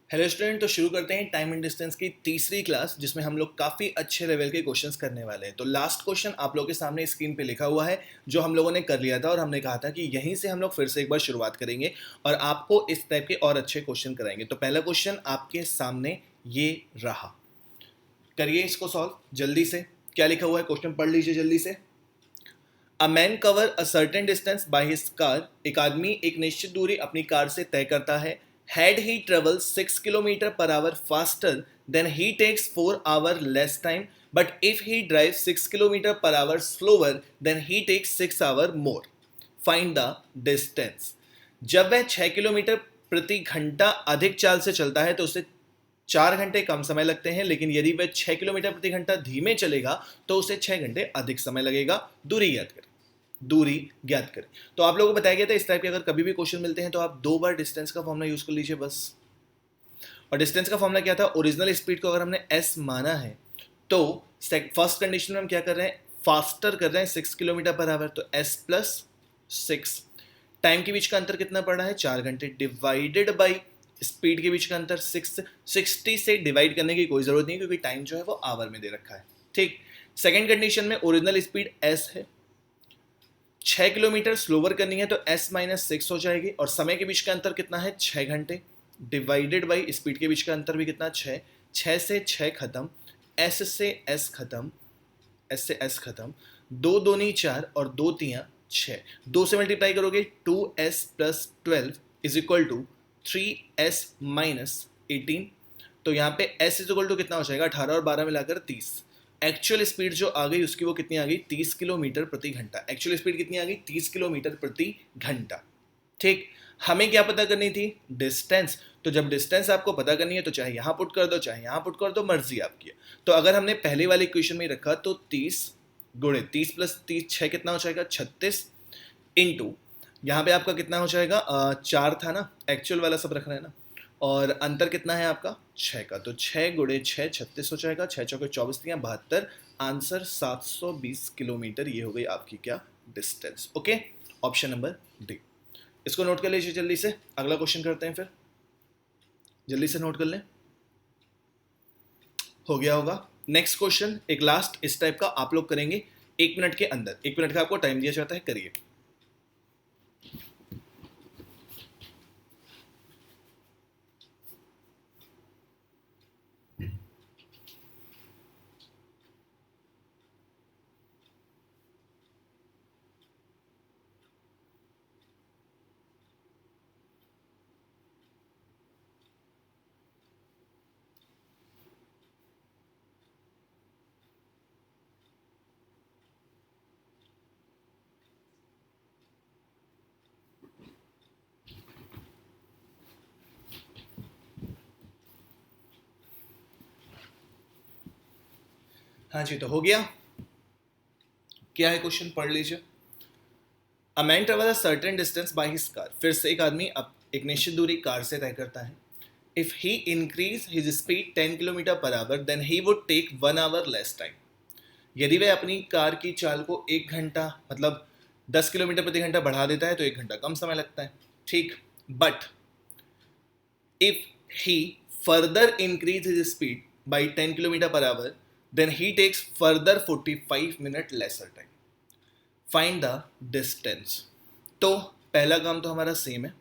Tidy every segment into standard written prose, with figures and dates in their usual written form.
Hello student, तो शुरू करते हैं टाइम एंड डिस्टेंस की तीसरी क्लास, जिसमें हम लोग काफ़ी अच्छे लेवल के क्वेश्चंस करने वाले हैं। तो लास्ट क्वेश्चन आप लोगों के सामने स्क्रीन पे लिखा हुआ है, जो हम लोगों ने कर लिया था और हमने कहा था कि यहीं से हम लोग फिर से एक बार शुरुआत करेंगे और आपको इस टाइप के और अच्छे क्वेश्चन कराएंगे। तो पहला क्वेश्चन आपके सामने ये रहा, करिए इसको सॉल्व जल्दी से। क्या लिखा हुआ है क्वेश्चन पढ़ लीजिए जल्दी से। A man cover a certain distance by his car, एक आदमी एक निश्चित दूरी अपनी कार से तय करता है। Had he travel 6 kilometre per hour faster than he takes 4 hour less time, but if he drive 6 kilometre per hour slower than he takes 6 hour more. Find the distance. जब वह 6 किलोमीटर प्रति घंटा अधिक चाल से चलता है तो उसे 4 घंटे कम समय लगते हैं, लेकिन यदि वह 6 किलोमीटर प्रति घंटा धीमे चलेगा तो उसे 6 घंटे अधिक समय लगेगा। दूरी ज्ञात करें। तो आप लोगों को बताया गया था इस टाइप के अगर कभी भी क्वेश्चन मिलते हैं तो आप 2 बार डिस्टेंस का फॉर्मूला यूज कर लीजिए बस। और डिस्टेंस का फॉर्मूला क्या था? ओरिजिनल स्पीड को अगर हमने एस माना है तो फर्स्ट कंडीशन में हम क्या कर रहे हैं, फास्टर कर रहे हैं 6 किलोमीटर पर आवर, तो एस प्लस 6। टाइम के बीच का अंतर कितना पड़ रहा है? 4 घंटे, डिवाइडेड बाई स्पीड के बीच का अंतर 60 से डिवाइड करने की कोई जरूरत नहीं क्योंकि टाइम जो है वो आवर में दे रखा है। ठीक। सेकेंड कंडीशन में ओरिजिनल स्पीड एस है, 6 किलोमीटर स्लोवर करनी है तो s माइनस 6 हो जाएगी, और समय के बीच का अंतर कितना है? 6 घंटे, डिवाइडेड बाई स्पीड के बीच का अंतर भी कितना? 6। 6 से 6 खत्म, s से s खत्म, s से s खत्म, 2 दूनी 4 और 2 तियां 6। 2 से मल्टीप्लाई करोगे 2s plus 12 is equal to 3s minus 18। तो यहाँ पे s इज इक्वल टू कितना हो जाएगा? 18 और 12 मिलाकर 30। एक्चुअल स्पीड जो आ गई उसकी वो कितनी आ गई? 30 किलोमीटर प्रति घंटा। एक्चुअल स्पीड कितनी आ गई? 30 किलोमीटर प्रति घंटा। ठीक। हमें क्या पता करनी थी? डिस्टेंस। तो जब डिस्टेंस आपको पता करनी है तो चाहे यहां पुट कर दो चाहे यहां पुट कर दो, मर्जी आपकी है। तो अगर हमने पहले वाले इक्वेशन में रखा तो 30 गुणे 30 प्लस 30 6 कितना हो जाएगा? 36 इंटू यहाँ पे आपका कितना हो जाएगा? 4 था ना, एक्चुअल वाला सब रख रहे हैं ना, और अंतर कितना है आपका? 6 का, तो 6 गुणे 6 36 हो जाएगा, 6 चौके 24 या 72। Answer 720 kilometre. ये हो गई आपकी क्या? Distance. Okay, option number D. इसको नोट कर लीजिए जल्दी से, अगला क्वेश्चन करते हैं फिर। जल्दी से नोट कर लें, हो गया होगा। नेक्स्ट क्वेश्चन एक लास्ट इस टाइप का आप लोग करेंगे 1 मिनट के अंदर। 1 मिनट का आपको टाइम दिया जाता है, करिए। हाँ जी, तो हो गया। क्या है क्वेश्चन? पढ़ लीजिए। A man travel a certain distance by his car, फिर से एक आदमी अब एक निश्चित दूरी कार से तय करता है। If he increase his speed 10 kilometre per hour then he would take 1 hour less time. यदि वह अपनी कार की चाल को 1 घंटा मतलब 10 किलोमीटर प्रति घंटा बढ़ा देता है तो 1 घंटा कम समय लगता है। ठीक। But if he further increase his speed by 10 kilometre per hour then he takes further 45 minute lesser time. Find the distance. तो पहला काम तो हमारा सेम है,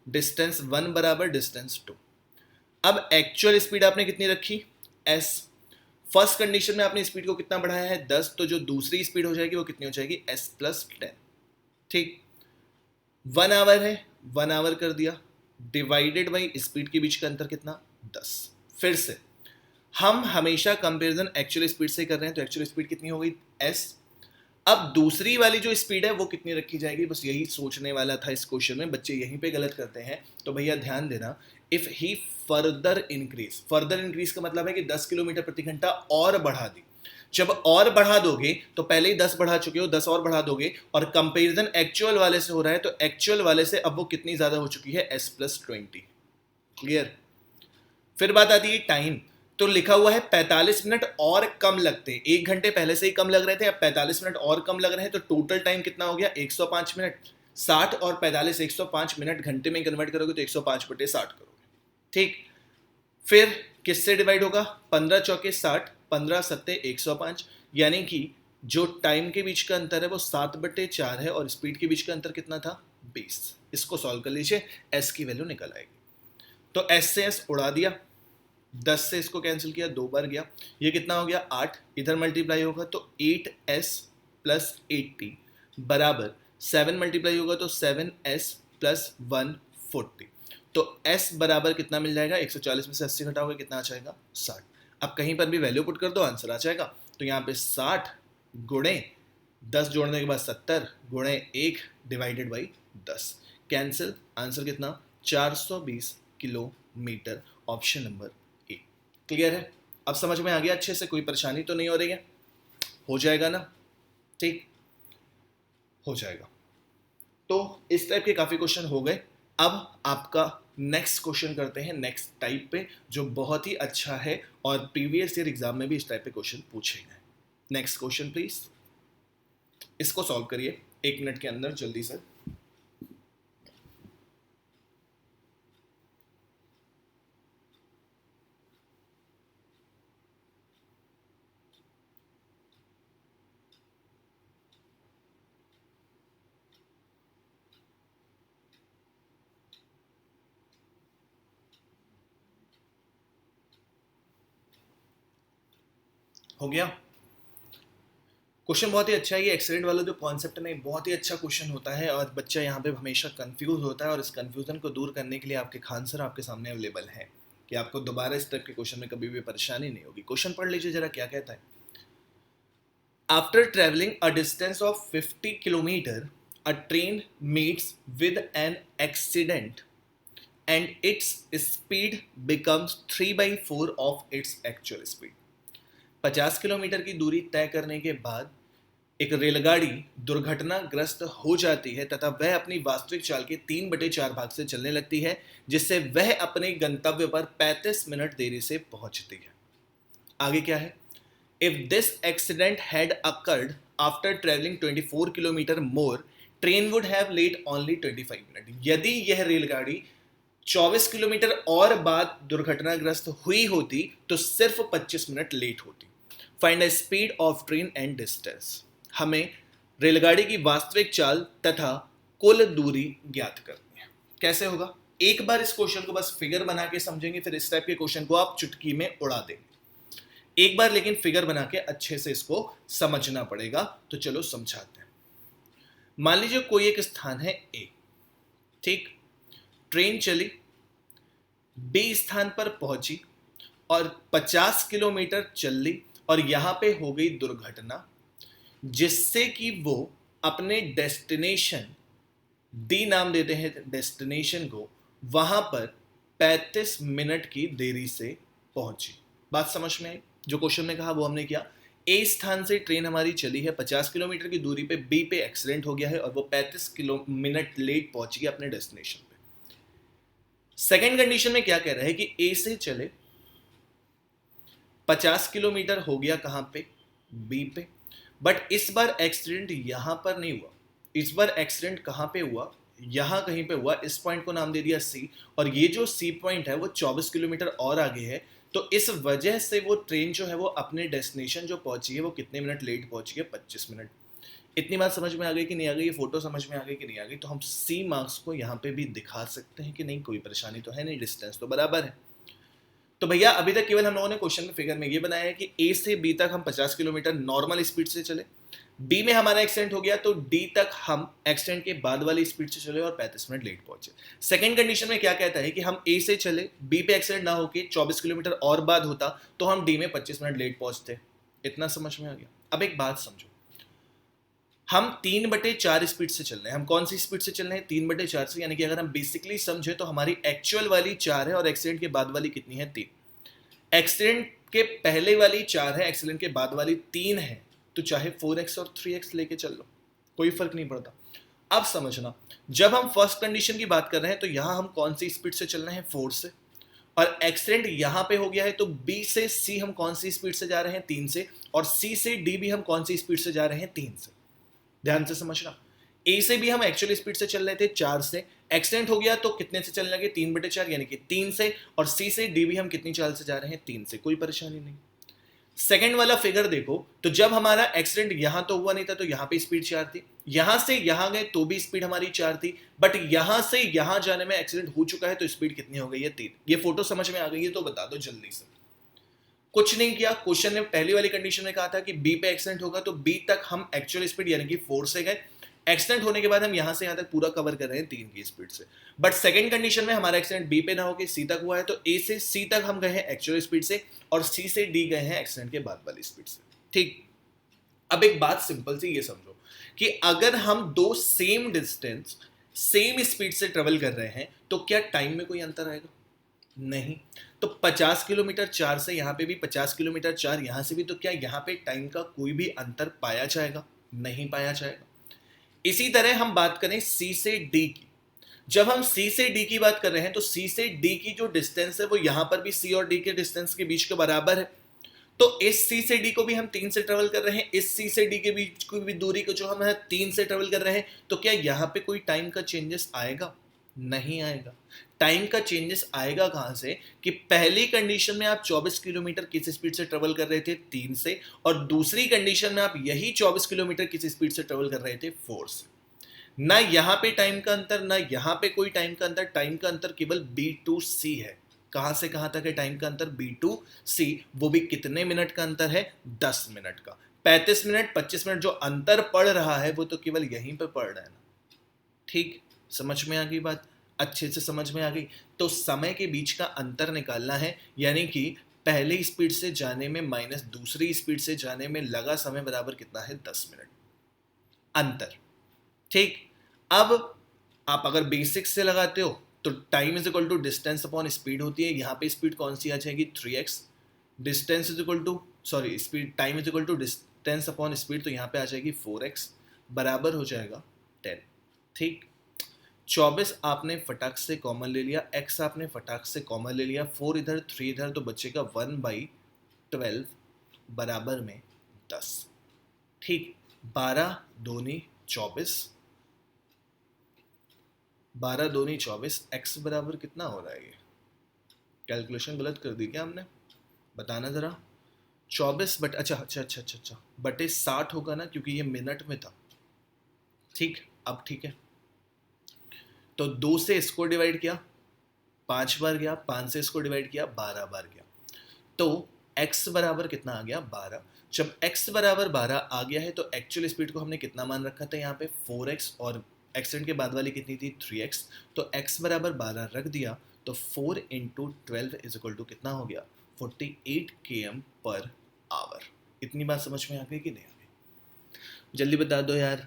डिस्टेंस 1 बराबर डिस्टेंस 2। अब एक्चुअल स्पीड आपने कितनी रखी? s। फर्स्ट कंडीशन में आपने स्पीड को कितना बढ़ाया है? 10। तो जो दूसरी स्पीड हो जाएगी वो कितनी हो जाएगी? s plus 10। ठीक। 1 आवर है, 1 आवर कर दिया, डिवाइडेड बाई स्पीड के बीच का अंतर कितना? 10। फिर से हम हमेशा कंपेरिजन एक्चुअल स्पीड से कर रहे हैं, तो एक्चुअल स्पीड कितनी हो गई? s। अब दूसरी वाली जो स्पीड है वो कितनी रखी जाएगी? बस यही सोचने वाला था इस क्वेश्चन में, बच्चे यहीं पे गलत करते हैं। तो भैया ध्यान देना, इफ ही फर्दर इंक्रीज का मतलब है कि 10 किलोमीटर प्रति घंटा और बढ़ा दी। जब और बढ़ा दोगे तो पहले ही 10 बढ़ा चुके हो, 10 और बढ़ा दोगे, और कंपेरिजन एक्चुअल वाले से हो रहा है तो एक्चुअल वाले से अब वो कितनी ज्यादा हो चुकी है? s plus 20। क्लियर? फिर बात आती है टाइम। तो लिखा हुआ है 45 मिनट और कम लगते हैं, 1 घंटे पहले से ही कम लग रहे थे, अब 45 मिनट और कम लग रहे हैं, तो टोटल टाइम कितना हो गया? 105 मिनट। 60 और 45 105 मिनट घंटे में कन्वर्ट करोगे तो 105/60 करोगे। ठीक। फिर किससे डिवाइड होगा? 15 चौके 60, 15 सत्ते 105, यानी कि जो टाइम के बीच का अंतर है वो 7/4 है और स्पीड के बीच का अंतर कितना था? 20। इसको सॉल्व कर लीजिए, एस की वैल्यू निकल आएगी। तो एस से एस उड़ा दिया, 10 से इसको कैंसिल किया, 2 बार गया, ये कितना हो गया? 8। इधर मल्टीप्लाई होगा तो 8s प्लस 80 बराबर 7 मल्टीप्लाई होगा तो 7s प्लस 140। तो s बराबर कितना मिल जाएगा? 140 में से 80 घटाओगे कितना आ जाएगा? 60। अब कहीं पर भी वैल्यू पुट कर दो, आंसर आ जाएगा। तो यहाँ पे 60 गुणे 10 जोड़ने के बाद 70 गुणे 1 डिवाइडेड बाई 10, कैंसिल, आंसर कितना? 420 किलोमीटर, ऑप्शन नंबर ए। क्लियर है? अब समझ में आ गया अच्छे से? कोई परेशानी तो नहीं हो रही है? हो जाएगा ना? ठीक, हो जाएगा। तो इस टाइप के काफी क्वेश्चन हो गए। अब आपका नेक्स्ट क्वेश्चन करते हैं नेक्स्ट टाइप पे, जो बहुत ही अच्छा है और प्रीवियस ईयर एग्जाम में भी इस टाइप पे क्वेश्चन पूछे गए। नेक्स्ट क्वेश्चन प्लीज, इसको सॉल्व करिए 1 मिनट के अंदर जल्दी से। हो गया? क्वेश्चन बहुत ही अच्छा है। ये एक्सीडेंट वाला जो कॉन्सेप्ट है ना, बहुत ही अच्छा क्वेश्चन होता है और बच्चा यहाँ पे हमेशा कंफ्यूज होता है, और इस कंफ्यूजन को दूर करने के लिए आपके खान सर आपके सामने अवेलेबल हैं कि आपको दोबारा इस टाइप के क्वेश्चन में कभी भी परेशानी नहीं होगी। क्वेश्चन पढ़ लीजिए जरा, क्या कहता है। After travelling a distance of 50 kilometre, a train meets with an accident and its speed becomes 3/4 of its actual speed. 50 kilometre की दूरी तय करने के बाद एक रेलगाड़ी दुर्घटनाग्रस्त हो जाती है तथा वह अपनी वास्तविक चाल के 3/4 भाग से चलने लगती है, जिससे वह अपने गंतव्य पर 35 मिनट देरी से पहुंचती है। आगे क्या है? If this accident had occurred after travelling 24 kilometre more, train would have let only 25 minute. यदि यह रेलगाड़ी 24 किलोमीटर और बाद दुर्घटनाग्रस्त हुई होती तो सिर्फ 25 मिनट लेट होती। Find the speed of train and distance. हमें रेलगाड़ी की वास्तविक चाल तथा कुल दूरी ज्ञात करनी है। कैसे होगा? एक बार इस क्वेश्चन को बस फिगर बना के समझेंगे, फिर इस टाइप के क्वेश्चन को आप चुटकी में उड़ा देंगे। एक बार लेकिन फिगर बना के अच्छे से इसको समझना पड़ेगा। तो चलो समझाते हैं। मान लीजिए कोई एक स्थान है ए, ठीक, ट्रेन चली, बी स्थान पर पहुंची और 50 किलोमीटर चल ली और यहां पे हो गई दुर्घटना, जिससे कि वो अपने डेस्टिनेशन, डी नाम देते हैं डेस्टिनेशन को, वहां पर 35 मिनट की देरी से पहुंची। बात समझ में आई? जो क्वेश्चन में कहा वो हमने किया। ए स्थान से ट्रेन हमारी चली है, 50 किलोमीटर की दूरी पे बी पे एक्सीडेंट हो गया है और वो 35 मिनट लेट पहुंच गई अपने डेस्टिनेशन पे। सेकेंड कंडीशन में क्या कह रहा है कि ए से चले, 50 किलोमीटर हो गया कहां पे? बी पे। बट इस बार एक्सीडेंट यहां पर नहीं हुआ, इस बार एक्सीडेंट कहां पे हुआ? यहां कहीं पे हुआ। इस पॉइंट को नाम दे दिया सी, और ये जो सी पॉइंट है वो 24 किलोमीटर और आगे है। तो इस वजह से वो ट्रेन जो है वो अपने डेस्टिनेशन जो पहुंची है वो कितने मिनट लेट पहुंची है? 25 मिनट। इतनी बात समझ में आ गई कि नहीं आ गई? ये फोटो समझ में आ गई कि नहीं आ गई? तो हम सी मार्क्स को यहाँ पे भी दिखा सकते हैं कि नहीं, कोई परेशानी तो है नहीं, डिस्टेंस तो बराबर है। तो भैया अभी तक केवल हम लोगों ने क्वेश्चन में फिगर में ये बनाया है कि ए से बी तक हम 50 किलोमीटर नॉर्मल स्पीड से चले, बी में हमारा एक्सीडेंट हो गया तो डी तक हम एक्सीडेंट के बाद वाली स्पीड से चले और 35 मिनट लेट पहुंचे। सेकंड कंडीशन में क्या कहता है कि हम ए से चले, बी पे एक्सीडेंट ना होके 24 किलोमीटर और बाद होता तो हम डी में 25 मिनट लेट पहुंचते। इतना समझ में आ गया? अब एक बात समझो, हम 3/4 स्पीड से चल रहे हैं। हम कौन सी स्पीड से चल रहे हैं? 3/4 से। यानी कि अगर हम बेसिकली समझे तो हमारी एक्चुअल वाली 4 है और एक्सीडेंट के बाद वाली कितनी है? 3। एक्सीडेंट के पहले वाली 4 है, एक्सीडेंट के बाद वाली 3 है, तो चाहे 4x और 3x लेके चल लो, कोई फर्क नहीं पड़ता। अब समझना, जब हम फर्स्ट कंडीशन की बात कर रहे हैं तो यहां हम कौन सी स्पीड से चल रहे हैं? 4 से। और एक्सीडेंट यहां पे हो गया है तो बी से सी हम कौन सी स्पीड से जा रहे हैं? 3 से। और सी से डी भी हम कौन सी स्पीड से जा रहे हैं? 3 से। ध्यान से समझना, ए से भी हम एक्चुअल स्पीड से चल रहे थे 4 से, एक्सीडेंट हो गया तो कितने से चलने लगे 3/4 यानी कि 3 से, और सी से डी भी हम कितनी चाल से जा रहे हैं 3 से, कोई परेशानी नहीं। सेकंड वाला फिगर देखो तो जब हमारा एक्सीडेंट यहां तो हुआ नहीं था तो यहां पे स्पीड 4 थी, यहां से यहां गए तो भी स्पीड हमारी 4 थी, बट यहां से यहां जाने में एक्सीडेंट हो चुका है तो स्पीड कितनी हो गई है 3। ये फोटो समझ में आ गई है तो बता दो जल्दी से। कुछ नहीं किया, क्वेश्चन ने पहली वाली कंडीशन में कहा था कि बी पे एक्सीडेंट होगा तो बी तक हम एक्चुअल स्पीड यानी कि 4 से गए, एक्सीडेंट होने के बाद हम यहां से यहां तक पूरा कवर कर रहे हैं 3 की स्पीड से। बट सेकंड कंडीशन में हमारा एक्सीडेंट बी पे ना होकर सी तक हुआ है तो ए से सी तक हम गए हैं एक्चुअल स्पीड से और सी से डी गए हैं एक्सीडेंट के बाद वाली स्पीड से। ठीक, अब एक बात सिंपल सी ये समझो कि अगर हम दो सेम डिस्टेंस सेम स्पीड से ट्रेवल कर रहे हैं तो क्या टाइम में कोई अंतर आएगा? नहीं। तो 50 किलोमीटर 4 से यहां पे भी 50 किलोमीटर 4 यहां से भी, तो क्या यहां पे टाइम का कोई भी अंतर पाया जाएगा? नहीं पाया जाएगा। इसी तरह हम बात करें सी से डी की, जब हम सी से डी की बात कर रहे हैं तो सी से डी की जो डिस्टेंस है वो यहां पर भी सी और डी के डिस्टेंस के बीच के बराबर है, तो इस सी से डी को भी हम 3 से ट्रेवल कर रहे हैं, इस सी से डी के बीच की भी दूरी को जो हम 3 से ट्रेवल कर रहे हैं, तो क्या यहां पे कोई टाइम का चेंजेस आएगा? नहीं आएगा। टाइम का चेंजेस आएगा कहां से कि पहली कंडीशन में आप 24 किलोमीटर किस स्पीड से ट्रेवल कर रहे थे 3 से, और दूसरी कंडीशन में आप यही 24 किलोमीटर किस स्पीड से ट्रेवल कर रहे थे 4 से। ना यहां पे टाइम का अंतर ना यहां पे कोई टाइम का अंतर, टाइम का अंतर केवल बी टू सी है। कहां से कहां तक है टाइम का अंतर? बी टू सी। वो भी कितने मिनट का अंतर है? 10 मिनट का। 35 मिनट 25 मिनट जो अंतर पड़ रहा है वो तो केवल यहीं पे पड़ रहा है ना। ठीक, समझ में आ गई बात? अच्छे से समझ में आ गई। तो समय के बीच का अंतर निकालना है, यानी कि पहली स्पीड से जाने में माइनस दूसरी स्पीड से जाने में लगा समय बराबर कितना है? 10 मिनट अंतर। ठीक, अब आप अगर बेसिक्स से लगाते हो तो time is equal to distance upon speed होती है। यहाँ पे स्पीड कौन सी आ जाएगी? 3x। Distance is equal to sorry speed, time is equal to distance upon speed, तो यहाँ पे आ जाएगी 4x बराबर हो जाएगा 10। ठीक, 24 आपने फटाक से कॉमन ले लिया, x आपने फटाक से कॉमन ले लिया, 4 इधर 3 इधर, तो बचेगा 1/12 बराबर में 10। ठीक, 12 दूनी 24, 12 दूनी 24, x बराबर कितना हो रहा है? ये कैलकुलेशन गलत कर दी क्या हमने? बताना जरा। 24 बट अच्छा बटे 60 होगा ना, क्योंकि ये मिनट में था। ठीक, अब ठीक है, तो 2 से इसको डिवाइड किया 5 बार गया, 5 से इसको डिवाइड किया 12 बार गया, तो x बराबर कितना आ गया? 12। जब x बराबर 12 आ गया है तो एक्चुअल स्पीड को हमने कितना मान रखा था यहाँ पे? 4x, और एक्सीडेंट के बाद वाली कितनी थी? 3x। तो x बराबर 12 रख दिया तो 4 इंटू 12 इज इक्वल टू कितना हो गया? 48 km पर आवर। इतनी बात समझ में आ गई कि नहीं आ गई? जल्दी बता दो यार।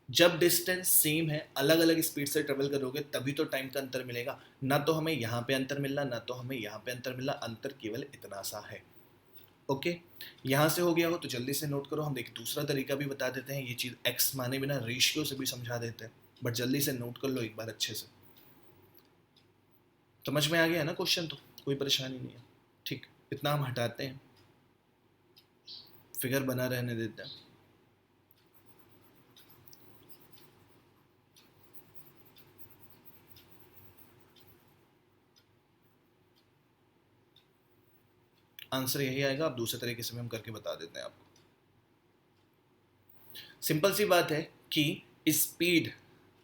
जब डिस्टेंस सेम है, अलग अलग स्पीड से ट्रेवल करोगे तभी तो टाइम का अंतर मिलेगा। ना तो हमें यहाँ पे अंतर मिलना, ना तो हमें यहाँ पे अंतर मिलना, अंतर केवल इतना सा है। ओके, यहाँ से हो गया हो तो जल्दी से नोट करो। हम एक दूसरा तरीका भी बता देते हैं, ये चीज़ एक्स माने बिना रेशियो से भी समझा देते हैं, बट जल्दी से नोट कर लो एक बार अच्छे से। समझ में आ गया है ना क्वेश्चन? तो कोई परेशानी नहीं है। ठीक, इतना हम हटाते हैं, फिगर बना रहने देते हैं। आंसर यही आएगा। अब दूसरे तरीके से भी हम करके बता देते हैं आपको। सिंपल सी बात है कि स्पीड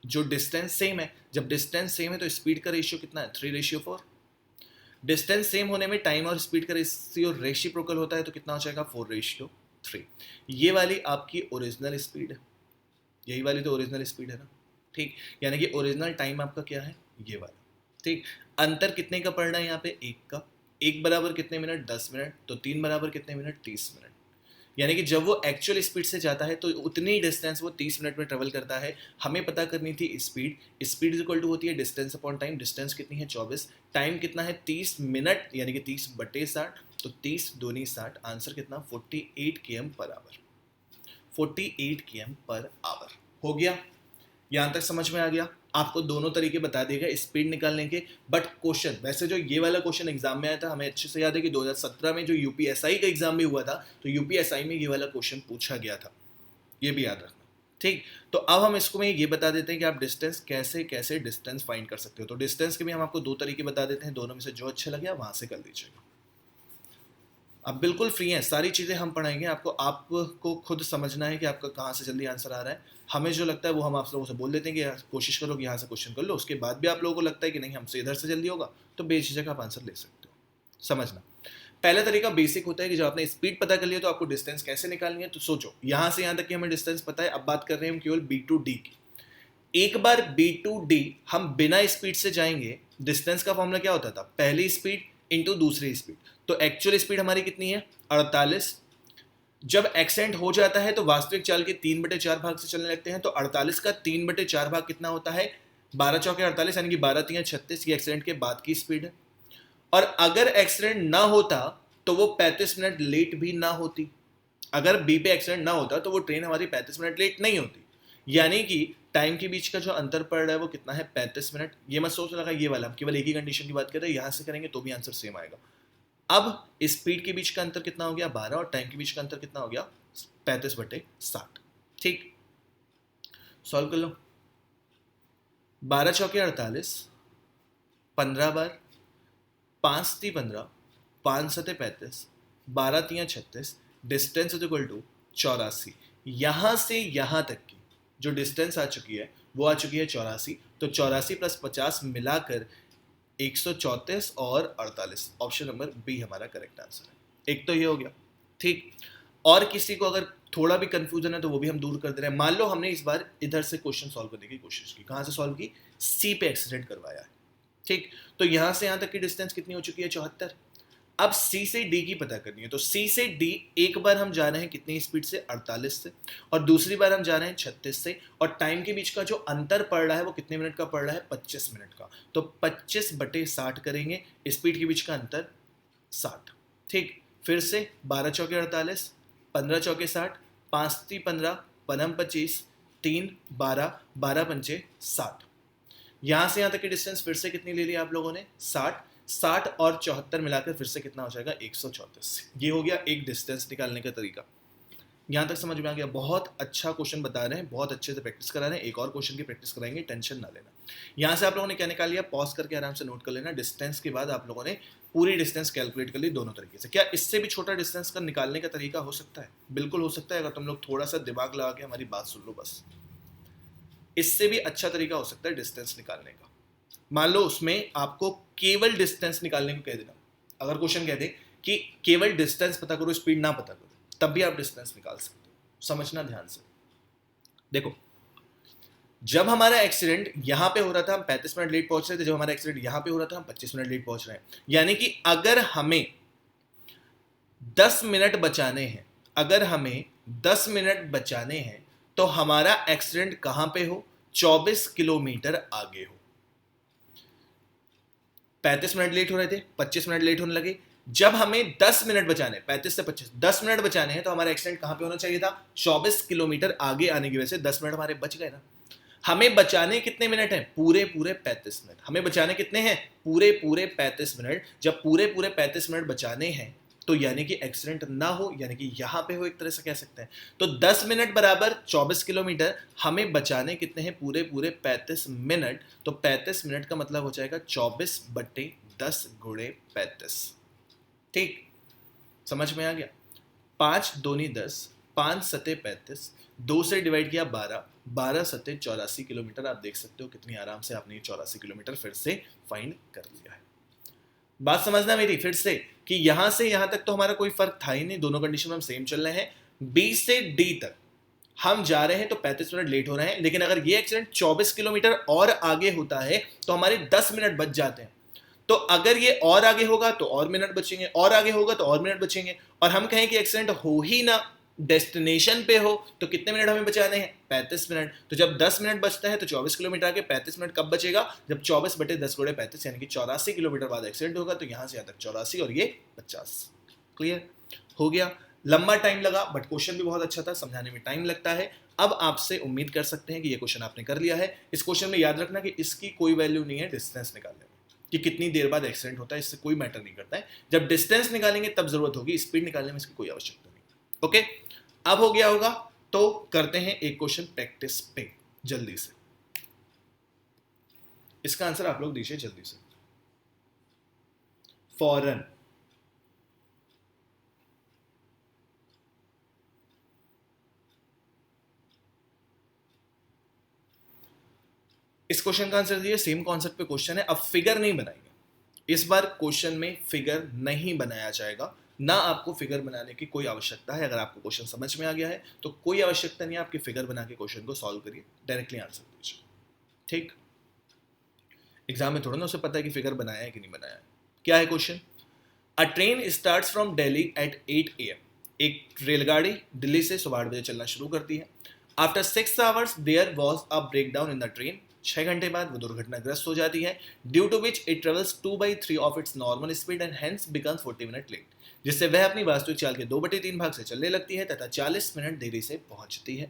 जो डिस्टेंस सेम है, जब डिस्टेंस सेम है तो स्पीड का रेशियो कितना है? 3:4। डिस्टेंस सेम होने में टाइम और स्पीड का रेशियो रेसिप्रोकल होता है तो कितना हो जाएगा? 4:3। ये वाली आपकी ओरिजिनल स्पीड है, यही वाली तो ओरिजिनल स्पीड है ना। ठीक, यानी कि ओरिजिनल टाइम आपका क्या है? ये वाला। ठीक, अंतर कितने का पड़ रहा है यहाँ पे? 1 का। 1 बराबर कितने मिनट? 10 मिनट। तो 3 बराबर कितने मिनट? 30 मिनट। यानी कि जब वो एक्चुअल स्पीड से जाता है तो उतनी डिस्टेंस वो 30 मिनट में ट्रेवल करता है। हमें पता करनी थी speed. Speed is equal to होती है डिस्टेंस अपॉन टाइम। डिस्टेंस कितनी है? 24। टाइम कितना है? 30 मिनट, यानी कि 30/60। तो 30 दूनी 60। आंसर कितना? 48 km per hour. 48 km per hour हो गया। यहाँ तक समझ में आ गया? आपको दोनों तरीके बता देगा स्पीड निकालने के। बट क्वेश्चन, वैसे जो ये वाला क्वेश्चन एग्जाम में आया था, हमें अच्छे से याद है कि 2017 में जो यूपीएसआई का एग्जाम भी हुआ था, तो यूपीएसआई में ये वाला क्वेश्चन पूछा गया था, ये भी याद रखना। ठीक। तो अब हम इसको में ये बता देते हैं कि आप डिस्टेंस कैसे कैसे डिस्टेंस फाइंड कर सकते हो। तो डिस्टेंस के भी हम आपको दो तरीके बता देते हैं, दोनों में से जो अच्छे लगे आप वहां से कर दीजिएगा। आप बिल्कुल फ्री हैं, सारी चीज़ें हम पढ़ाएंगे आपको। आपको खुद समझना है कि आपका कहाँ से जल्दी आंसर आ रहा है। हमें जो लगता है वो हम आप लोगों से बोल देते हैं कि कोशिश करो कि यहाँ से क्वेश्चन कर लो। उसके बाद भी आप लोगों को लगता है कि नहीं हमसे इधर से जल्दी होगा, तो बेझिझक आप आंसर ले सकते हो। समझना, पहला तरीका बेसिक होता है कि जब आपने स्पीड पता कर लिया तो आपको डिस्टेंस कैसे निकालनी है। तो सोचो, यहाँ से यहाँ तक कि हमें डिस्टेंस पता है, अब बात कर रहे हैं हम केवल बी टू डी की। एक बार बी टू डी हम बिना स्पीड से जाएंगे, डिस्टेंस का फॉर्मूला क्या होता था, पहली स्पीड इंटू दूसरी स्पीड। तो एक्चुअल स्पीड हमारी कितनी है, 48। जब एक्सेंट हो जाता है तो वास्तविक चाल के 3/4 भाग से चलने लगते हैं। तो 48 का 3/4 भाग कितना होता है, 12 चौके 48, यानी कि 12 3 36। ये एक्सीडेंट के बाद की स्पीड है। और अगर एक्सीडेंट ना होता तो वो 35 मिनट लेट भी ना होती। अगर बी पे एक्सीडेंट ना होता तो वो ट्रेन हमारी 35 मिनट लेट नहीं होती। यानी कि टाइम के बीच का जो अंतर पड़ रहा है वो कितना है, 35 मिनट। ये मत सोच लगा ये वाला, हम केवल एक ही कंडीशन की बात कर रहे हैं, यहां से करेंगे तो भी आंसर सेम आएगा। अब स्पीड के बीच का अंतर कितना हो गया, 12, और टाइम के बीच का अंतर कितना हो गया, 35/60। ठीक, सॉल्व कर लो। 12 चौके 48, 15 बार, 5 × 15, 5 × 7 35, 12 × 3 36। Distance is equal to 84। यहां से यहां तक की जो डिस्टेंस आ चुकी है वो आ चुकी है 84। तो 84 + 50 मिलाकर 134 और 48। ऑप्शन नंबर बी हमारा करेक्ट आंसर है। एक तो ये हो गया। ठीक, और किसी को अगर थोड़ा भी कंफ्यूजन है तो वो भी हम दूर कर दे रहे हैं। मान लो हमने इस बार इधर से क्वेश्चन सॉल्व करने की कोशिश की, कहां से सॉल्व की, सी पे एक्सीडेंट करवाया है। ठीक, तो यहां से यहां तक की डिस्टेंस कितनी हो चुकी है, 74। अब सी से डी की पता करनी है। तो सी से डी एक बार हम जा रहे हैं कितनी स्पीड से, 48 से, और दूसरी बार हम जा रहे हैं 36 से। और टाइम के बीच का जो अंतर पड़ रहा है वो कितने मिनट का पड़ रहा है, 25 मिनट का। तो 25/60 करेंगे, स्पीड के बीच का अंतर 60। ठीक, फिर से 12 चौके 48, 15 चौके 60, 5 × 15, 15 25, 3 12, 12 पंचे 60। यहां से यहां तक की डिस्टेंस फिर से कितनी ले ली आप लोगों ने, 60। 60 और 74 मिलाकर फिर से कितना हो जाएगा, 134। ये हो गया एक डिस्टेंस निकालने का तरीका। यहां तक समझ में आ गया। बहुत अच्छा क्वेश्चन बता रहे हैं, बहुत अच्छे से प्रैक्टिस करा रहे हैं। एक और क्वेश्चन की प्रैक्टिस कराएंगे, टेंशन ना लेना। यहां से आप लोगों ने क्या निकाल लिया, पॉज करके आराम से नोट कर लेना। डिस्टेंस के बाद आप लोगों ने पूरी डिस्टेंस कैलकुलेट कर ली दोनों तरीके से। क्या इससे भी छोटा डिस्टेंस का निकालने का तरीका हो सकता है, बिल्कुल हो सकता है, अगर तुम लोग थोड़ा सा दिमाग लगा के हमारी बात सुन लो बस। इससे भी अच्छा तरीका हो सकता है डिस्टेंस निकालने का। मान लो उसमें आपको केवल डिस्टेंस निकालने को कह देना। अगर क्वेश्चन कह दे कि केवल डिस्टेंस पता करो, स्पीड ना पता करो, तब भी आप डिस्टेंस निकाल सकते हो। समझना ध्यान से। देखो, जब हमारा एक्सीडेंट यहां पे हो रहा था हम 35 मिनट लेट पहुंच रहे थे, जब हमारा एक्सीडेंट यहां पे हो रहा था हम 25 मिनट लेट पहुंच रहे हैं। यानी कि अगर हमें 10 मिनट बचाने हैं, अगर हमें 10 मिनट बचाने हैं तो हमारा एक्सीडेंट कहां पे हो, 24 किलोमीटर आगे हो। 35 मिनट लेट हो रहे थे, 25 मिनट लेट होने लगे। जब हमें 10 मिनट बचाने, 35 से 25 10 मिनट बचाने हैं तो हमारा एक्सीडेंट कहां पे होना चाहिए था, 24 किलोमीटर आगे आने की वजह से 10 मिनट हमारे बच गए ना। हमें बचाने कितने मिनट हैं, पूरे 35 मिनट। हमें बचाने कितने हैं, पूरे 35 मिनट। जब पूरे 35 मिनट बचाने हैं तो यानी कि एक्सीडेंट ना हो, यानी कि यहां पे हो, एक तरह से कह सकते हैं। तो 10 मिनट बराबर 24 किलोमीटर। हमें बचाने कितने हैं, पूरे 35 मिनट। तो 35 मिनट का मतलब हो जाएगा 24/10 × 35। ठीक, समझ में आ गया। 5 दूनी 10, 5 सते 35, 2 से डिवाइड किया 12, 12 सते 84 किलोमीटर। आप देख सकते हो कितनी आराम से आपने 84 किलोमीटर फिर से फाइंड कर लिया है। बात समझना मेरी फिर से, कि यहां से यहां तक तो हमारा कोई फर्क था ही नहीं, दोनों कंडीशन में हम सेम चल रहे हैं। बी से डी तक हम जा रहे हैं तो 35 मिनट लेट हो रहे हैं। लेकिन अगर ये एक्सीडेंट 24 किलोमीटर और आगे होता है तो हमारे 10 मिनट बच जाते हैं। तो अगर ये और आगे होगा तो और मिनट बचेंगे, और आगे होगा तो और मिनट बचेंगे। और हम कहें कि एक्सीडेंट हो ही ना, डेस्टिनेशन पे हो, तो कितने मिनट हमें बचाने हैं, 35 मिनट। तो जब 10 मिनट बचता है तो 24 किलोमीटर आगे 35 मिनट कब बचेगा, जब 24/10 × 35 यानी कि 84 किलोमीटर बाद एक्सीडेंट होगा। तो यहां से यहां तक 84 और ये 50। क्लियर हो गया। लंबा टाइम लगा बट क्वेश्चन भी बहुत अच्छा था, समझाने में टाइम लगता है। अब आपसे उम्मीद कर सकते हैं कि ये क्वेश्चन आपने कर लिया है। इस क्वेश्चन में याद रखना कि इसकी कोई वैल्यू नहीं है डिस्टेंस निकालने में, कि कितनी देर बाद एक्सीडेंट होता है, इससे कोई मैटर नहीं करता है। जब डिस्टेंस निकालेंगे तब जरूरत होगी, स्पीड निकालने में इसकी कोई आवश्यकता नहीं। ओके, अब हो गया होगा तो करते हैं एक क्वेश्चन प्रैक्टिस पे जल्दी से। इसका आंसर आप लोग दीजिए जल्दी से। फॉरन। इस क्वेश्चन का आंसर दीजिए। सेम कॉन्सेप्ट पे क्वेश्चन है, अब फिगर नहीं बनाएंगे इस बार। क्वेश्चन में फिगर नहीं बनाया जाएगा, ना आपको फिगर बनाने की कोई आवश्यकता है। अगर आपको क्वेश्चन समझ में आ गया है तो कोई आवश्यकता नहीं है आपकी फिगर बना के क्वेश्चन को सॉल्व करिए, डायरेक्टली आंसर दीजिए। ठीक, एग्जाम में थोड़ा ना उसे पता है कि फिगर बनाया है कि नहीं बनाया है। क्या है question? A train starts from Delhi at 8 AM। एक रेलगाड़ी दिल्ली से सुबह 8 बजे चलना शुरू करती है। After 6 hours there was a breakdown in the train. 6 घंटे बाद वो दुर्घटनाग्रस्त हो जाती है। Due to which it travels 2/3 of its normal speed and hence becomes 40 minute late. जिससे वह अपनी वास्तविक चाल के 2/3 भाग से चलने लगती है तथा 40 मिनट देरी से पहुंचती है।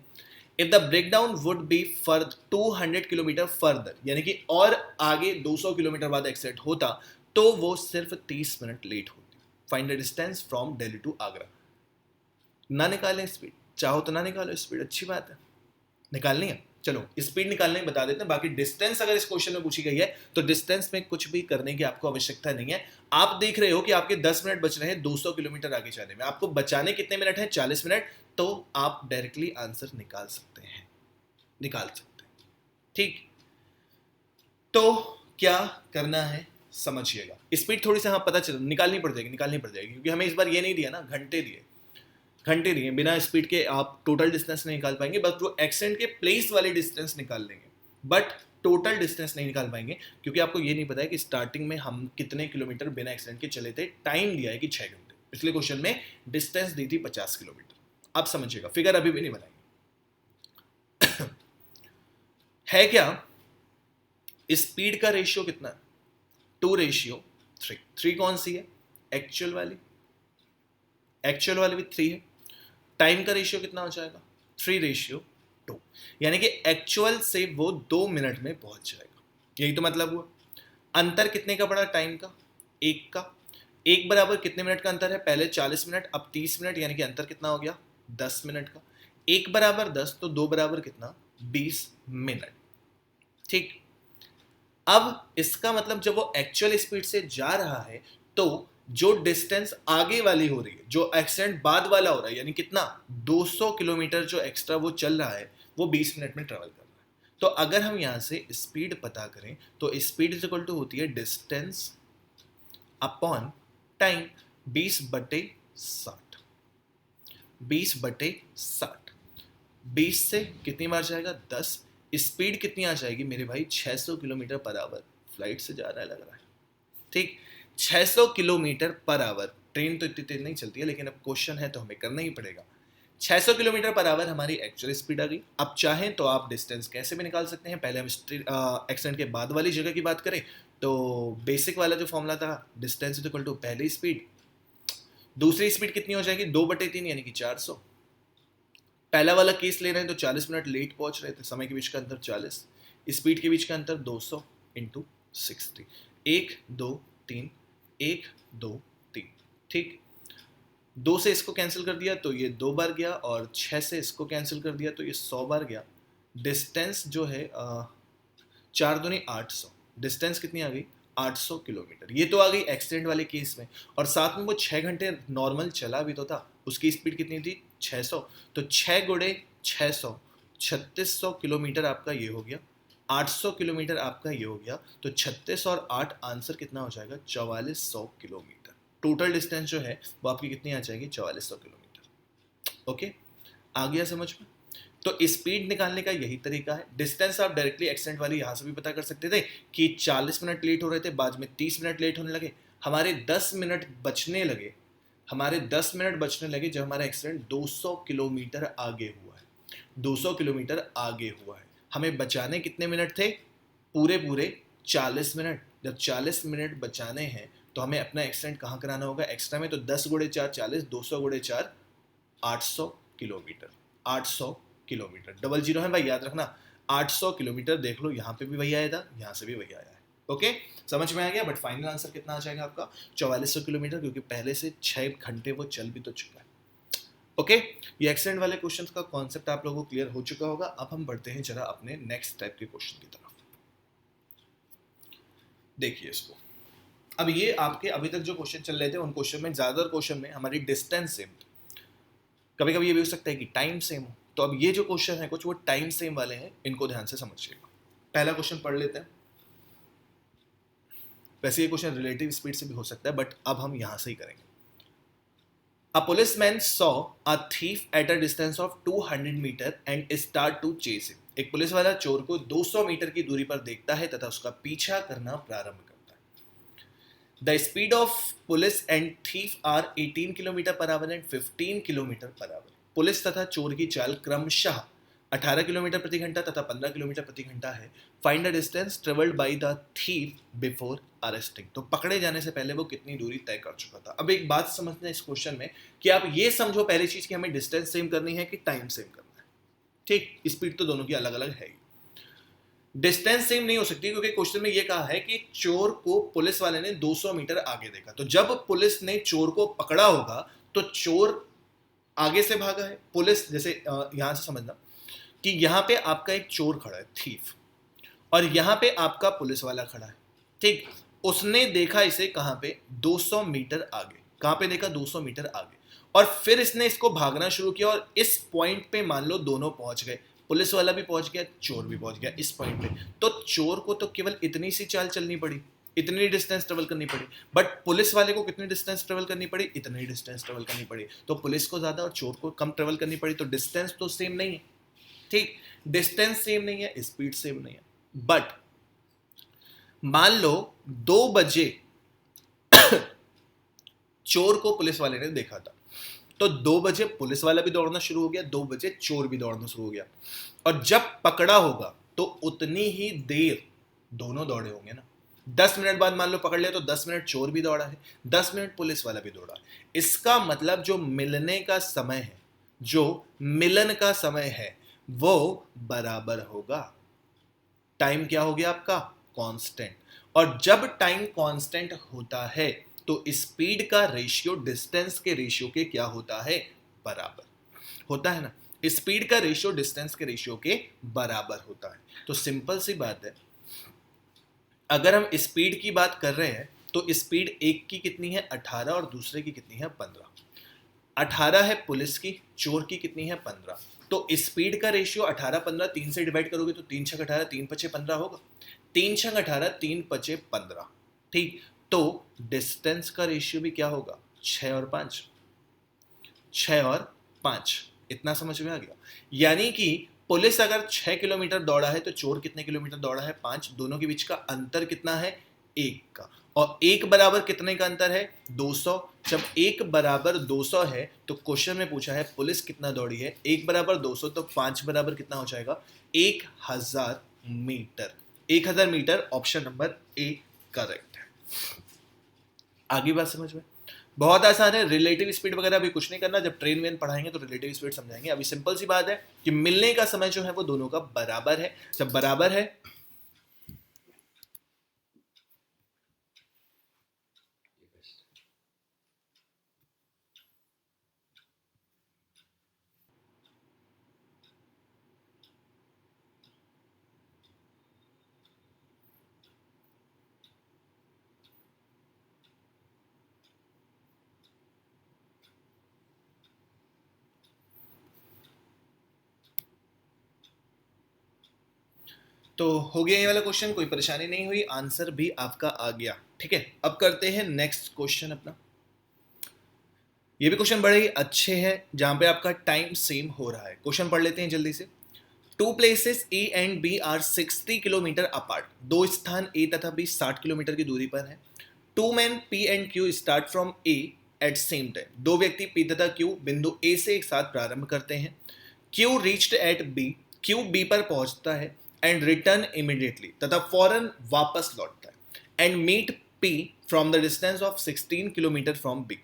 If the breakdown would be for 200 kilometre further, यानी कि और आगे 200 किलोमीटर बाद एक्सीडेंट होता तो वो सिर्फ 30 मिनट लेट होती। Find the distance from Delhi to Agra. ना निकालें स्पीड, चाहो तो ना निकालो स्पीड, अच्छी बात है। निकालनी है, चलो स्पीड निकालने ही बता देते हैं। बाकी डिस्टेंस अगर इस क्वेश्चन में पूछी गई है तो डिस्टेंस में कुछ भी करने की आपको आवश्यकता नहीं है। आप देख रहे हो कि आपके 10 मिनट बच रहे हैं 200 किलोमीटर आगे जाने में, आपको बचाने कितने मिनट हैं? 40 मिनट। तो आप डायरेक्टली आंसर निकाल सकते हैं, निकाल सकते हैं। ठीक, तो क्या करना है समझिएगा। स्पीड थोड़ी सी हाँ पता चल निकालनी पड़ जाएगी, निकालनी पड़ जाएगी, क्योंकि हमें इस बार ये नहीं दिया ना, घंटे दिए। घंटे दिए, बिना स्पीड के आप टोटल डिस्टेंस नहीं निकाल पाएंगे, बस वो एक्सीडेंट के प्लेस वाले डिस्टेंस निकाल लेंगे, बट टोटल डिस्टेंस नहीं निकाल पाएंगे, क्योंकि आपको ये नहीं पता है कि स्टार्टिंग में हम कितने किलोमीटर बिना एक्सीडेंट के चले थे। टाइम दिया है कि 6 घंटे, पिछले क्वेश्चन में डिस्टेंस दी थी 50 किलोमीटर। आप समझिएगा, फिगर अभी भी नहीं बनाएंगे। है क्या? स्पीड का रेशियो कितना है? 2:3। 3 कौन सी है? एक्चुअल वाली, एक्चुअल वाली भी 3 है। टाइम का रेशियो कितना हो जाएगा? 3:2, यानी कि एक्चुअल से वो 2 मिनट में पहुंच जाएगा। यही तो मतलब हुआ। अंतर कितने का पड़ा? टाइम का 1 का। 1 बराबर कितने मिनट का अंतर है? पहले 40 मिनट, अब 30 मिनट, यानी कि अंतर कितना हो गया? 10 मिनट का। 1 बराबर 10 तो 2 बराबर कितना? 20 मिनट। ठीक, अब इसका मतलब जब वो एक्चुअल स्पीड से जा रहा है तो जो डिस्टेंस आगे वाली हो रही है, जो एक्सीडेंट बाद वाला हो रहा है, यानी कितना? 200 किलोमीटर जो एक्स्ट्रा वो चल रहा है, वो 20 मिनट में ट्रेवल कर रहा है। तो अगर हम यहां से स्पीड पता करें तो स्पीड इज इक्वल टू होती है डिस्टेंस अपॉन टाइम, 20/60। 20/60, 20 से कितनी बार जाएगा? 10। स्पीड कितनी आ जाएगी मेरे भाई? 600 किलोमीटर पर आवर। फ्लाइट से जा रहा है लग रहा है। ठीक, 600 किलोमीटर पर आवर। ट्रेन तो इतनी तेज नहीं चलती है, लेकिन अब क्वेश्चन है तो हमें करना ही पड़ेगा। 600 किलोमीटर पर आवर हमारी एक्चुअल स्पीड आ गई। अब चाहें तो आप डिस्टेंस कैसे भी निकाल सकते हैं। पहले हम एक्सीडेंट के बाद वाली जगह की बात करें तो बेसिक वाला जो फॉर्मूला था, डिस्टेंस इज इक्वल टू पहली स्पीड, दूसरी स्पीड कितनी हो जाएगी? 2/3 यानी कि 400। पहला वाला केस ले रहे हैं तो 40 मिनट लेट पहुंच रहे थे, समय के बीच का अंतर 40, स्पीड के बीच का अंतर 200 × 60। 1 2 3, 1 2 3। ठीक, 2 से इसको कैंसिल कर दिया तो ये 2 बार गया, और 6 से इसको कैंसिल कर दिया तो ये 100 बार गया। डिस्टेंस जो है 4 दूनी 800। डिस्टेंस कितनी आ गई? 800 किलोमीटर। ये तो आ गई एक्सीडेंट वाले केस में, और साथ में वो 6 घंटे नॉर्मल चला भी तो था। उसकी स्पीड कितनी थी? 600। तो 6 × 600, 3600 किलोमीटर आपका ये हो गया। 800 किलोमीटर आपका ये हो गया। तो 36 और 8 आंसर कितना हो जाएगा? 4400 किलोमीटर। टोटल डिस्टेंस जो है वो आपकी कितनी आ जाएगी? 4400 किलोमीटर। ओके, आ गया समझ में? तो स्पीड निकालने का यही तरीका है। डिस्टेंस आप डायरेक्टली एक्सीडेंट वाली यहां से भी पता कर सकते थे कि 40 मिनट लेट हो रहे थे, बाद में 30 मिनट लेट होने लगे, हमारे 10 मिनट बचने लगे। हमारे 10 मिनट बचने लगे जब हमारा एक्सीडेंट 200 किलोमीटर आगे हुआ है। 200 किलोमीटर आगे हुआ है। हमें बचाने कितने मिनट थे? पूरे पूरे 40 मिनट। जब 40 मिनट बचाने हैं तो हमें अपना एक्सीडेंट कहाँ कराना होगा? एक्स्ट्रा में तो 10 × 4 40, 200 × 4 800 किलोमीटर। 800 किलोमीटर, डबल जीरो है भाई, याद रखना। 800 किलोमीटर, देख लो यहाँ पे भी वही आया था, यहाँ से भी वही आया है। ओके, समझ में आ गया? बट फाइनल आंसर कितना आ जाएगा आपका? 4400 किलोमीटर, क्योंकि पहले से 6 घंटे वो चल भी तो चुका है। ओके, ये एक्सीडेंट वाले क्वेश्चंस का कॉन्सेप्ट आप लोगों को क्लियर हो चुका होगा। अब हम बढ़ते हैं जरा अपने नेक्स्ट टाइप के क्वेश्चन की तरफ। देखिए इसको, अब ये आपके अभी तक जो क्वेश्चन चल रहे थे उन क्वेश्चन में, ज़्यादातर क्वेश्चन में हमारी डिस्टेंस सेम थी, कभी कभी ये भी हो सकता है कि टाइम सेम हो। तो अब ये जो क्वेश्चन है कुछ वो टाइम सेम वाले हैं, इनको ध्यान से समझिएगा। पहला क्वेश्चन पढ़ लेते हैं। वैसे ये क्वेश्चन रिलेटिव स्पीड से भी हो सकता है, बट अब हम यहां से ही करेंगे। A policeman saw a thief at a distance of 200 metre and start to chase him. एक पुलिस वाला चोर को 200 मीटर की दूरी पर देखता है तथा उसका पीछा करना प्रारंभ करता है। The speed of police and thief are 18 kilometre per our and 15 kilometre per our. Police तथा चोर की चाल क्रमशः 18 किलोमीटर प्रति घंटा तथा 15 किलोमीटर प्रति घंटा है। Find the distance travelled by the thief before arresting. तो पकड़े जाने से पहले वो कितनी दूरी तय कर चुका था। अब एक बात समझना इस क्वेश्चन में कि आप ये समझो पहली चीज कि हमें डिस्टेंस सेम करनी है कि टाइम सेम करना है। ठीक, स्पीड तो दोनों की अलग अलग है। डिस्टेंस सेम नहीं हो सकती क्योंकि क्वेश्चन में ये कहा है कि चोर को पुलिस वाले ने 200 मीटर आगे देखा। तो जब पुलिस ने चोर को पकड़ा होगा तो चोर आगे से भागा है। पुलिस, जैसे यहां से समझना कि यहां पे आपका एक चोर खड़ा है, थीफ, और यहां पे आपका पुलिस वाला खड़ा है। ठीक, उसने देखा इसे कहां पे, 200 मीटर आगे। कहां पे देखा, 200 मीटर आगे, और फिर इसने इसको भागना शुरू किया और इस पॉइंट पे मान लो दोनों पहुंच गए, पुलिस वाला भी पहुंच गया, चोर भी पहुंच गया इस पॉइंट पे। तो चोर को तो केवल इतनी सी चाल चलनी पड़ी, इतनी डिस्टेंस ट्रेवल करनी पड़ी, बट पुलिस वाले को कितनी डिस्टेंस ट्रेवल करनी पड़ी, इतनी डिस्टेंस ट्रेवल करनी पड़ी। तो पुलिस को ज्यादा और चोर को कम ट्रेवल करनी पड़ी। तो डिस्टेंस तो सेम नहीं है। ठीक, डिस्टेंस सेम नहीं है, स्पीड सेम नहीं है। बट मान लो 2 बजे चोर को पुलिस वाले ने देखा था, तो 2 बजे पुलिस वाला भी दौड़ना शुरू हो गया, 2 बजे चोर भी दौड़ना शुरू हो गया, और जब पकड़ा होगा तो उतनी ही देर दोनों दौड़े होंगे ना। 10 मिनट बाद मान लो पकड़ लिया तो 10 मिनट चोर भी दौड़ा है, 10 मिनट पुलिस वाला भी दौड़ा है। इसका मतलब जो मिलने का समय है, जो मिलन का समय है, वो बराबर होगा। टाइम क्या हो गया आपका, कांस्टेंट। और जब टाइम कांस्टेंट होता है तो स्पीड का रेशियो डिस्टेंस के रेशियो के क्या होता है, बराबर होता है ना। स्पीड का रेशियो डिस्टेंस के रेशियो के बराबर होता है। तो सिंपल सी बात है, अगर हम स्पीड की बात कर रहे हैं तो स्पीड एक की कितनी है, 18, और दूसरे की कितनी है, 15। 18 है पुलिस की, चोर की कितनी है, 15। तो स्पीड का रेशियो 18 15, 3 से डिवाइड करोगे तो 3 छक 18, 3 पचे 15 होगा। 3 छक 18, 3 पचे 15। ठीक, तो डिस्टेंस का रेशियो भी क्या होगा, 6 और 5, 6 और 5। इतना समझ में आ गया। यानी कि पुलिस अगर 6 किलोमीटर दौड़ा है तो चोर कितने किलोमीटर दौड़ा है, 5। दोनों के बीच का अंतर कितना है, 1 का। और 1 बराबर कितने का अंतर है, 200। जब 1 बराबर 200 है तो क्वेश्चन में पूछा है पुलिस कितना दौड़ी है, 1 बराबर 200, तो 5 बराबर कितना हो जाएगा, 1000 metre. 1000 metre, option number A correct है। आगे बात समझ में, बहुत आसान है। रिलेटिव स्पीड वगैरह अभी कुछ नहीं करना, जब ट्रेन वेन पढ़ाएंगे तो रिलेटिव स्पीड समझाएंगे। अभी सिंपल सी बात है कि मिलने का समय जो है वो दोनों का बराबर है। जब बराबर है तो हो गया ये वाला क्वेश्चन, कोई परेशानी नहीं हुई, आंसर भी आपका आ गया। ठीक है, अब करते हैं नेक्स्ट क्वेश्चन अपना। ये भी क्वेश्चन बड़े ही अच्छे हैं जहां पे आपका टाइम सेम हो रहा है। क्वेश्चन पढ़ लेते हैं जल्दी से। 2 places A and B are 60 kilometre apart. 2 स्थान ए तथा बी 60 किलोमीटर की दूरी पर है। 2 men P and Q start from A at same time. 2 व्यक्ति पी तथा क्यू बिंदु ए से एक साथ प्रारंभ करते हैं। Q reached at B, Q B पर पहुंचता है एंड रिटर्न इमीडिएटली, तथा फौरन वापस लौटता है। And meet P from the distance of 16 kilometre from B.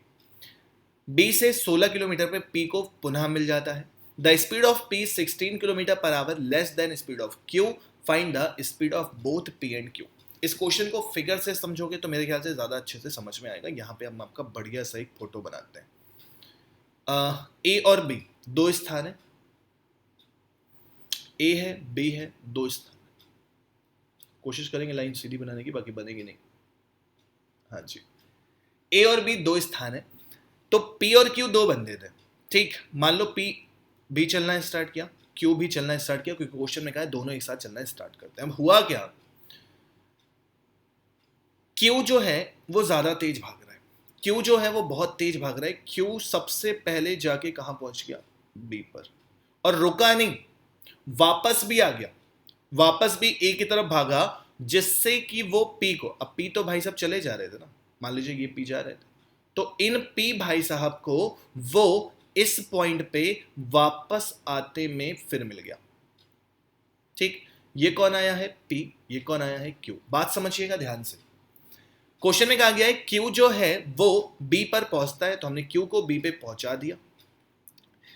B से 16 किलोमीटर पे पी को पुनः मिल जाता है। The speed of P 16 kilometre per our less than speed of Q, find the speed of both P and Q. इस question को figure से समझोगे तो मेरे ख्याल से ज्यादा अच्छे से समझ में आएगा। यहाँ पे हम आपका बढ़िया सा एक फोटो बनाते हैं। ए और बी दो स्थान है, ए है बी है, दो स्थान। कोशिश करेंगे लाइन सीधी बनाने की, बाकी बनेगी नहीं। हाँ जी, ए और बी दो स्थान है, तो पी और क्यू दो बंदे थे। ठीक, मान लो पी भी चलना स्टार्ट किया, क्यू भी चलना स्टार्ट किया, क्योंकि क्वेश्चन में कहा है दोनों एक साथ चलना स्टार्ट करते हैं। अब हुआ क्या, क्यू जो है वो ज्यादा तेज भाग रहा है, क्यू जो है वो बहुत तेज भाग रहा है। क्यू सबसे पहले जाके कहां पहुंच गया, बी पर, और रुका नहीं, वापस भी आ गया, वापस भी ए की तरफ भागा, जिससे कि वो पी को, अब पी तो भाई साहब चले जा रहे थे ना, मान लीजिए ये पी जा रहे थे, तो इन पी भाई साहब को वो इस पॉइंट पे वापस आते में फिर मिल गया। ठीक, ये कौन आया है, पी, ये कौन आया है, क्यू। बात समझिएगा ध्यान से, क्वेश्चन में कहा गया है क्यू जो है वो बी पर पहुंचता है, तो हमने क्यू को बी पे पहुंचा दिया।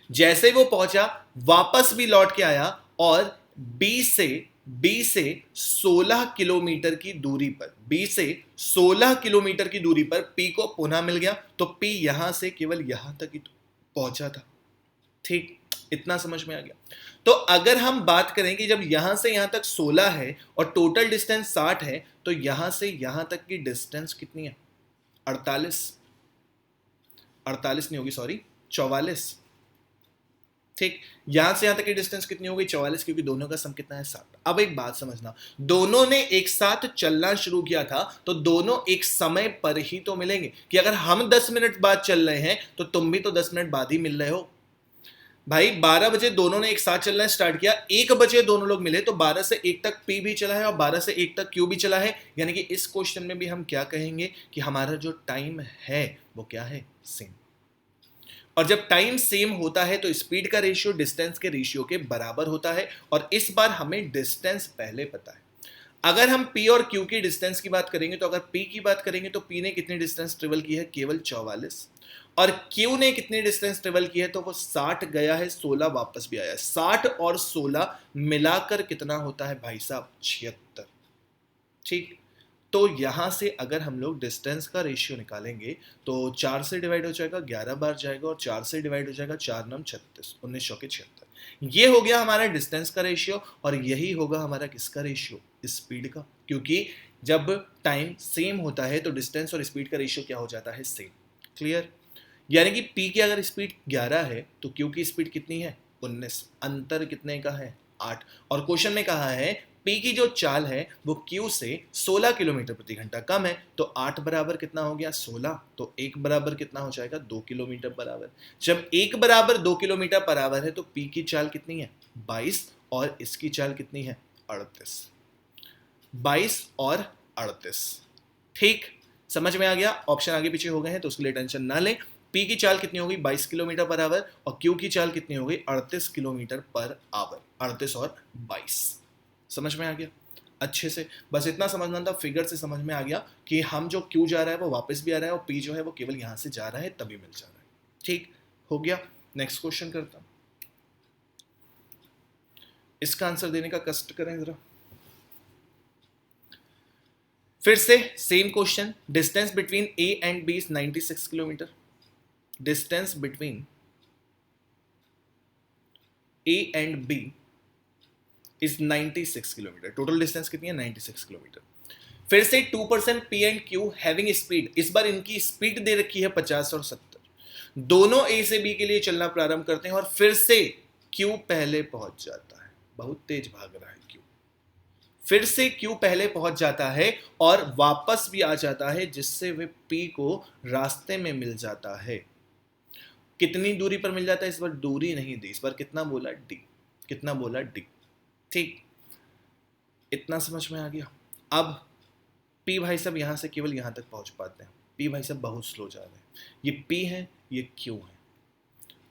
जैसे वो पहुंचा वापस भी लौट के आया, और बी से 16 किलोमीटर की दूरी पर, बी से 16 किलोमीटर की दूरी पर पी को पुनः मिल गया, तो पी यहां से केवल यहां तक ही पहुंचा था। ठीक, इतना समझ में आ गया। तो अगर हम बात करें कि जब यहां से यहां तक 16 है और टोटल डिस्टेंस 60 है, तो यहां से यहां तक की डिस्टेंस कितनी है, 48, 48 नहीं होगी सॉरी, 44। ठीक, यहां से यहां तक की डिस्टेंस कितनी हो गई, 44, क्योंकि दोनों का सम कितना है, 60। अब एक बात समझना, दोनों ने एक साथ चलना शुरू किया था, तो दोनों एक समय पर ही तो मिलेंगे, कि अगर हम 10 मिनट बाद चल रहे हैं तो तुम भी तो 10 मिनट बाद ही मिल रहे हो। भाई 12 बजे दोनों ने एक साथ चलना स्टार्ट किया, 1 बजे दोनों लोग मिले, तो 12 से 1 तक पी भी चला है और 12 से 1 तक क्यू भी चला है। यानी कि इस क्वेश्चन में भी हम क्या कहेंगे कि हमारा जो टाइम है वो क्या है, सेम। और जब टाइम सेम होता है तो स्पीड का रेशियो डिस्टेंस के रेशियो के बराबर होता है, और इस बार हमें डिस्टेंस पहले पता है। अगर हम P और Q की डिस्टेंस की बात करेंगे, तो अगर P की बात करेंगे तो P ने कितनी डिस्टेंस ट्रेवल की है, केवल 44, और Q ने कितनी डिस्टेंस ट्रेवल की है, तो वो 60 गया है, 16 वापस भी आया है। 60 और 16 मिलाकर कितना होता है भाई साहब, 76। ठीक, तो यहां से अगर हम लोग डिस्टेंस का रेशियो निकालेंगे तो 4 से डिवाइड हो जाएगा, 11 बार जाएगा, और 4 से डिवाइड हो जाएगा, 4 9 36, 1900 के 76। ये हो गया हमारा डिस्टेंस का रेशियो, और यही होगा हमारा किसका रेशियो, स्पीड का, क्योंकि जब टाइम सेम होता है तो डिस्टेंस और स्पीड का रेशियो क्या हो जाता है, सेम। क्लियर, यानी कि P की अगर स्पीड 11 है तो Q की स्पीड कितनी है, 19, अंतर कितने का है, 8। और क्वेश्चन में कहा है P की जो चाल है वो Q से 16 किलोमीटर प्रति घंटा कम है, तो 8 बराबर कितना हो गया, 16, तो 1 बराबर कितना हो जाएगा, 2 किलोमीटर बराबर। जब 1 बराबर 2 किलोमीटर बराबर है तो P की चाल कितनी है, 22, और इसकी चाल कितनी है, 38, 22 और 38। ठीक, समझ में आ गया। ऑप्शन आगे पीछे हो गए हैं तो उसके लिए टेंशन ना लें। P की चाल कितनी होगी, 22 किलोमीटर पर आवर, और Q की चाल कितनी होगी, 38 किलोमीटर पर आवर, 38 और 22। समझ में आ गया अच्छे से, बस इतना समझना था, फिगर से समझ में आ गया कि हम जो Q जा रहा है वो वापस भी आ रहा है, और P जो है वो केवल यहां से जा रहा है तभी मिल जा रहा है। ठीक हो गया, नेक्स्ट क्वेश्चन करता हूं। इसका आंसर देने का कष्ट करें जरा। फिर से same question, distance between A and B is 96 kilometre. Distance between A and B is 96 kilometre. Total distance कितनी है, 96 किलोमीटर। फिर से 2% P and Q having speed, इस बार इनकी स्पीड दे रखी है 50 और 70। दोनों ए से बी के लिए चलना प्रारंभ करते हैं, और फिर से क्यू पहले पहुंच जाता है, बहुत तेज भाग रहा है क्यू। फिर से क्यू पहले पहुंच जाता है और वापस भी आ जाता है, जिससे वे पी को रास्ते में मिल जाता है। कितनी दूरी पर मिल जाता है, इस बार दूरी नहीं दी, इस बार कितना बोला, डी, कितना बोला, डी। ठीक, इतना समझ में आ गया। अब पी भाई साहब यहां से केवल यहां तक पहुंच पाते हैं, पी भाई साहब बहुत स्लो जा रहे हैं। ये पी है, ये क्यू है,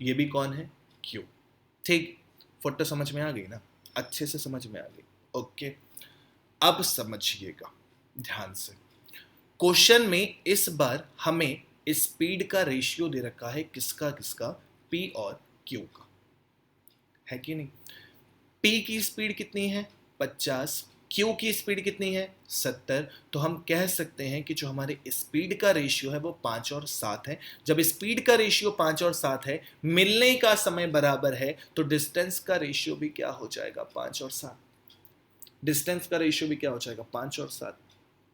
ये भी कौन है, क्यू। ठीक, फोटो समझ में आ गई ना, अच्छे से समझ में आ गई। ओके, अब समझिएगा ध्यान से, क्वेश्चन में इस बार हमें स्पीड का रेशियो दे रखा है, किसका किसका, पी और क्यू का, है कि नहीं। पी की स्पीड कितनी है, 50, क्यू की स्पीड कितनी है 70, तो हम कह सकते हैं कि जो हमारे स्पीड का रेशियो है वो 5 और 7 है। जब स्पीड का रेशियो 5 और 7 है, मिलने का समय बराबर है, तो डिस्टेंस का रेशियो भी क्या हो जाएगा 5 और 7। डिस्टेंस का रेशियो भी क्या हो जाएगा 5 और 7।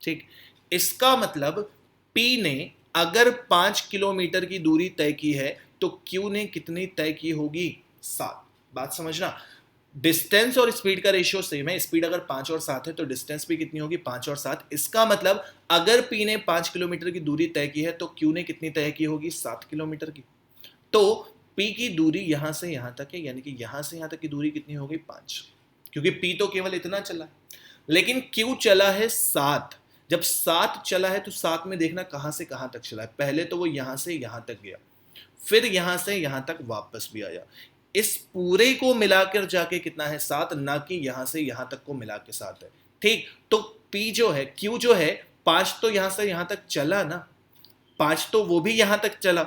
ठीक, इसका मतलब P ने अगर 5 किलोमीटर की दूरी तय की है तो Q ने कितनी तय की होगी 7। बात समझना, डिस्टेंस और स्पीड का रेशियो सेम है। स्पीड अगर 5 और 7 है तो डिस्टेंस भी कितनी होगी 5 और 7। इसका मतलब अगर P ने 5 किलोमीटर की दूरी तय की है तो Q ने कितनी तय की होगी 7 किलोमीटर की। तो P की दूरी यहां से यहां तक है, यानी कि यहां से यहां तक की दूरी कितनी होगी 5, क्योंकि P तो केवल इतना चला है, लेकिन Q चला है 7। जब 7 चला है तो 7 में देखना कहां से कहां तक चला है। पहले तो वो यहां से यहां तक गया, फिर यहां से यहां तक वापस भी आया। इस पूरे को मिलाकर जाके कितना है 7, ना कि यहां से यहां तक को मिला के 7 है। ठीक, तो P जो है, Q जो है 5 तो यहां से यहां तक चला ना, 5 तो वो भी यहां तक चला,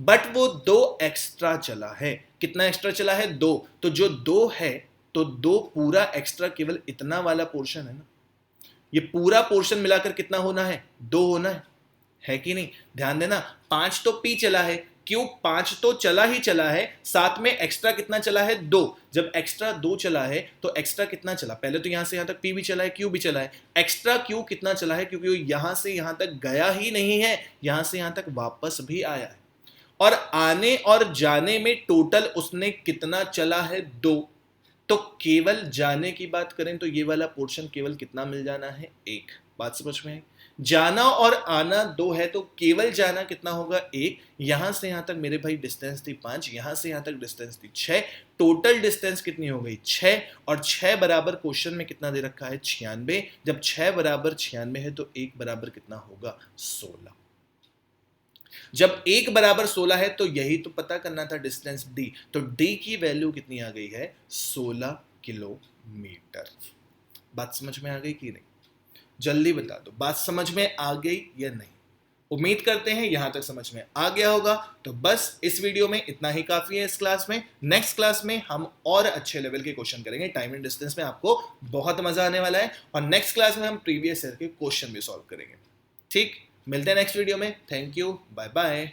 बट वो 2 एक्स्ट्रा चला है। कितना एक्स्ट्रा चला है 2, तो जो 2 है तो 2 पूरा एक्स्ट्रा केवल इतना वाला पोर्शन है ना, ये पूरा पोर्शन मिलाकर कितना होना है 2 होना है कि नहीं। ध्यान देना, 5 तो P चला है, Q 5 तो चला ही चला है, साथ में एक्स्ट्रा कितना चला है 2। जब एक्स्ट्रा 2 चला है तो एक्स्ट्रा कितना चला, पहले तो यहां से यहां तक P भी चला है, Q भी चला है, एक्स्ट्रा Q कितना चला है, क्योंकि वो यहां से यहां तक गया ही नहीं है, यहां से यहां तक वापस भी आया है। और आने और जाने में टोटल उसने कितना चला है 2। तो केवल जाने की बात करें तो ये वाला पोर्शन केवल कितना मिल जाना है 1। बात समझ में है, जाना और आना 2 है तो केवल जाना कितना होगा 1। यहां से यहां तक मेरे भाई डिस्टेंस थी 5, यहां से यहां तक डिस्टेंस थी 6, टोटल डिस्टेंस कितनी हो गई 6। और 6 बराबर क्वेश्चन में कितना दे रखा है 96। जब 6 बराबर 96 है तो 1 बराबर कितना होगा 16। जब 1 बराबर 16 है तो यही तो पता करना था डिस्टेंस D, तो D की वैल्यू कितनी आ गई है 16 किलोमीटर। बात समझ में आ गई कि नहीं, जल्दी बता दो, बात समझ में आ गई या नहीं। उम्मीद करते हैं यहां तक समझ में आ गया होगा। तो बस इस वीडियो में इतना ही काफी है। इस क्लास में, नेक्स्ट क्लास में हम और अच्छे लेवल के क्वेश्चन करेंगे। टाइम एंड डिस्टेंस में आपको बहुत मजा आने वाला है, और नेक्स्ट क्लास में हम प्रीवियस ईयर के क्वेश्चन भी सॉल्व करेंगे। ठीक, मिलते हैं नेक्स्ट वीडियो में। Thank you, bye bye.